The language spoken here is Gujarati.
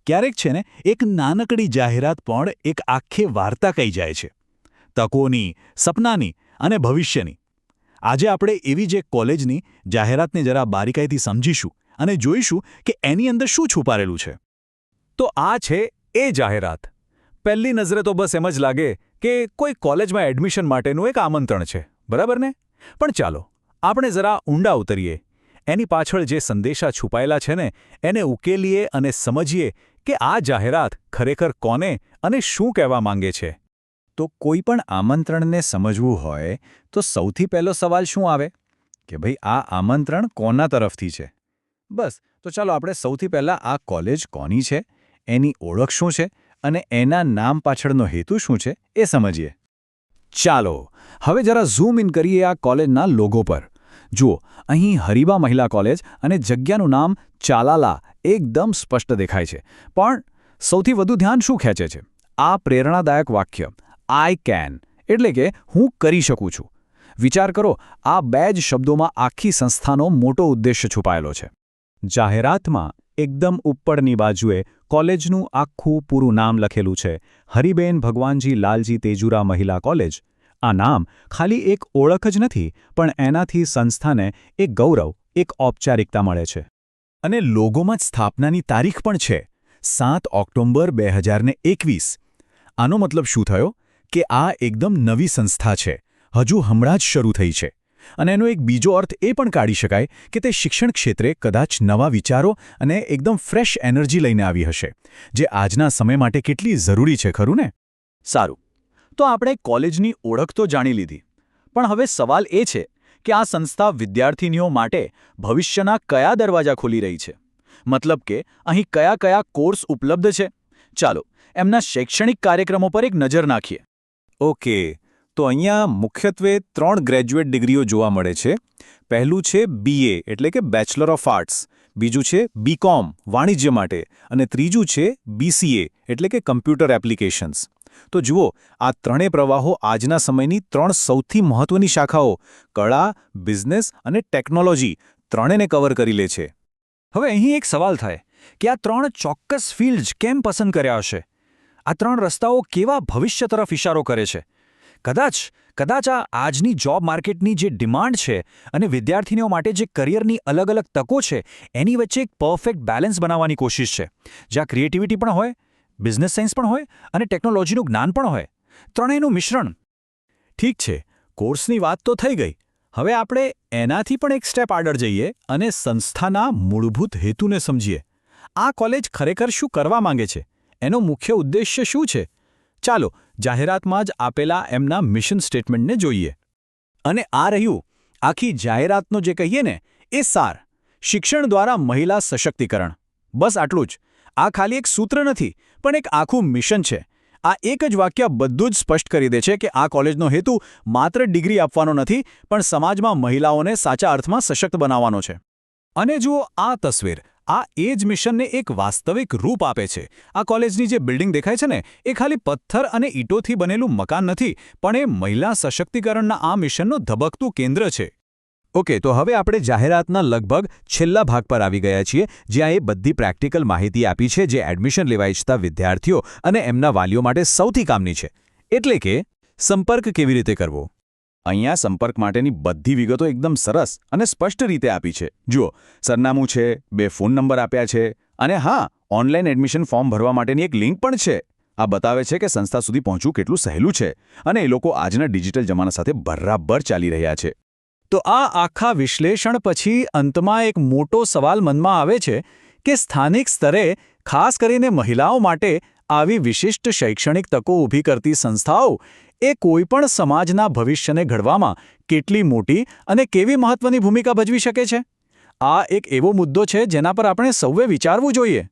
ક્યારેક છે ને એક નાનકડી જાહેરાત પણ એક આખી વાર્તા કહી જાય છે. તકોની, સપનાની અને ભવિષ્યની. આજે આપણે એવી જ એક કોલેજની જાહેરાતને જરા બારીકાઈથી સમજીશું અને જોઈશું કે એની અંદર શું છુપાયેલું છે. તો આ છે એ જાહેરાત. પહેલી નજરે તો બસ એમ જ લાગે કે કોઈ કોલેજમાં એડમિશન માટેનું એક આમંત્રણ છે, બરાબર ને? પણ ચાલો, આપણે જરા ઊંડા ઉતરીએ. એની પાછળ જે સંદેશા છુપાયેલા છે ને, એને ઉકેલીએ અને સમજીએ કે આ જાહેરાત ખરેખર કોને અને શું કહેવા માંગે છે. તો કોઈ પણ આમંત્રણને સમજવું હોય તો સૌથી પહેલો સવાલ શું આવે કે ભાઈ આ આમંત્રણ કોના તરફથી છે? બસ, તો ચાલો આપણે સૌથી પહેલાં આ કોલેજ કોની છે, એની ઓળખ શું છે અને એના નામ પાછળનો હેતુ શું છે એ સમજીએ. ચાલો, હવે જરા ઝૂમ ઇન કરીએ આ કોલેજના લોગો પર. જુઓ, અહીં હરીબા મહિલા કોલેજ અને જગ્યાનું નામ ચાલાલા એકદમ સ્પષ્ટ દેખાય છે. પણ સૌથી વધુ ધ્યાન શું ખેંચે છે? આ પ્રેરણાદાયક વાક્ય આઈ કેન, એટલે કે હું કરી શકું છું. વિચાર કરો, આ બે જ શબ્દોમાં આખી સંસ્થાનો મોટો ઉદ્દેશ્ય છુપાયેલો છે. જાહેરાતમાં એકદમ ઉપરની બાજુએ કોલેજનું આખું પૂરું નામ લખેલું છે, હરિબેન ભગવાનજી લાલજી તેજુરા મહિલા કોલેજ. આ નામ ખાલી એક ઓળખ જ નથી, પણ એનાથી સંસ્થાને એક ગૌરવ, એક ઔપચારિકતા મળે છે. અને લોગોમાં જ સ્થાપનાની તારીખ પણ છે, 7 ઓક્ટોબર 2021. આનો મતલબ શું થયો કે આ એકદમ નવી સંસ્થા છે, હજુ હમણાં જ શરૂ થઈ છે. અને એનો એક બીજો અર્થ એ પણ કાઢી શકાય કે તે શિક્ષણ ક્ષેત્રે કદાચ નવા વિચારો અને એકદમ ફ્રેશ એનર્જી લઈને આવી હશે, જે આજના સમય માટે કેટલી જરૂરી છે, ખરું ને? સારું, તો આપણે કોલેજની ઓળખ તો જાણી લીધી, પણ હવે સવાલ એ છે કે આ સંસ્થા વિદ્યાર્થીનીઓ માટે ભવિષ્યના કયા દરવાજા ખોલી રહી છે? મતલબ કે અહીં કયા કયા કોર્સ ઉપલબ્ધ છે? ચાલો, એમના શૈક્ષણિક કાર્યક્રમો પર એક નજર નાખીએ. ઓકે, તો અહીંયા મુખ્યત્વે 3 ગ્રેજ્યુએટ ડિગ્રીઓ જોવા મળે છે. પહેલું છે BA એટલે કે બેચલર ઓફ આર્ટ્સ, બીજું છે BCom વાણિજ્ય માટે, અને ત્રીજું છે BCA એટલે કે કમ્પ્યુટર એપ્લિકેશન્સ. તો જુઓ, આ ત્રણેય પ્રવાહો આજના સમયની 3 સૌથી મહત્વની શાખાઓ કળા, બિઝનેસ અને ટેકનોલોજી ત્રણેયને કવર કરી લે છે. હવે અહીં એક સવાલ થાય કે આ 3 ચોક્કસ ફિલ્ડ્સ કેમ પસંદ કર્યા હશે? આ 3 રસ્તાઓ કેવા ભવિષ્ય તરફ ઇશારો કરે છે? કદાચ આ આજની જોબ માર્કેટની જે ડિમાન્ડ છે અને વિદ્યાર્થીઓ માટે જે કરિયરની અલગ અલગ તકો છે, એની વચ્ચે એક પરફેક્ટ બેલેન્સ બનાવવાની કોશિશ છે, જ્યાં ક્રિએટિવિટી પણ હોય, બિઝનેસ સાયન્સ પણ હોય અને ટેકનોલોજીનું જ્ઞાન પણ હોય, ત્રણેયનું મિશ્રણ. ઠીક છે, કોર્સની વાત તો થઈ ગઈ. હવે આપણે એનાથી પણ એક સ્ટેપ આગળ જઈએ અને સંસ્થાના મૂળભૂત હેતુને સમજીએ. આ કોલેજ ખરેખર શું કરવા માંગે છે? એનો મુખ્ય ઉદ્દેશ્ય શું છે? ચાલો, જાહેરાતમાં જ આપેલા એમના મિશન સ્ટેટમેન્ટને જોઈએ. અને આ રહ્યું આખી જાહેરાતનો જે કહીએ ને એ સાર. શિક્ષણ દ્વારા મહિલા સશક્તિકરણ. બસ આટલું જ. આ ખાલી એક સૂત્ર નથી, પણ એક આખું મિશન છે. આ એક જ વાક્ય બધું જ સ્પષ્ટ કરી દે છે કે આ કોલેજનો હેતુ માત્ર ડિગ્રી આપવાનો નથી, પણ સમાજમાં મહિલાઓને સાચા અર્થમાં સશક્ત બનાવવાનો છે. અને જુઓ આ તસવીર, આ એ જ મિશનને એક વાસ્તવિક રૂપ આપે છે. આ કોલેજની જે બિલ્ડિંગ દેખાય છે ને, એ ખાલી પથ્થર અને ઈંટોથી બનેલું મકાન નથી, પણ એ મહિલા સશક્તિકરણના આ મિશનનું ધબકતું કેન્દ્ર છે. ઓકે, તો હવે આપણે જાહેરાતના લગભગ છેલ્લા ભાગ પર આવી ગયા છીએ, જ્યાં એ બધી પ્રેક્ટિકલ માહિતી આપી છે જે એડમિશન લેવા ઈચ્છતા વિદ્યાર્થીઓ અને એમના વાલીઓ માટે સૌથી કામની છે. એટલે કે સંપર્ક કેવી રીતે કરવો. અહીંયા સંપર્ક માટેની બધી વિગતો એકદમ સરસ અને સ્પષ્ટ રીતે આપી છે. જુઓ, સરનામું છે, 2 ફોન નંબર આપ્યા છે, અને હા, ઓનલાઈન એડમિશન ફોર્મ ભરવા માટેની એક લિંક પણ છે. આ બતાવે છે કે સંસ્થા સુધી પહોંચવું કેટલું સહેલું છે અને એ લોકો આજના ડિજિટલ જમાના સાથે બરાબર ચાલી રહ્યા છે. તો આ આખા વિશ્લેષણ પછી અંતમાં એક મોટો સવાલ મનમાં આવે છે કે સ્થાનિક સ્તરે, ખાસ કરીને મહિલાઓ માટે આવી વિશિષ્ટ શૈક્ષણિક તકો ઊભી કરતી સંસ્થાઓ એ કોઈપણ સમાજના ભવિષ્યને ઘડવામાં કેટલી મોટી અને કેવી મહત્વની ભૂમિકા ભજવી શકે છે? આ એક એવો મુદ્દો છે જેના પર આપણે સૌએ વિચારવું જોઈએ.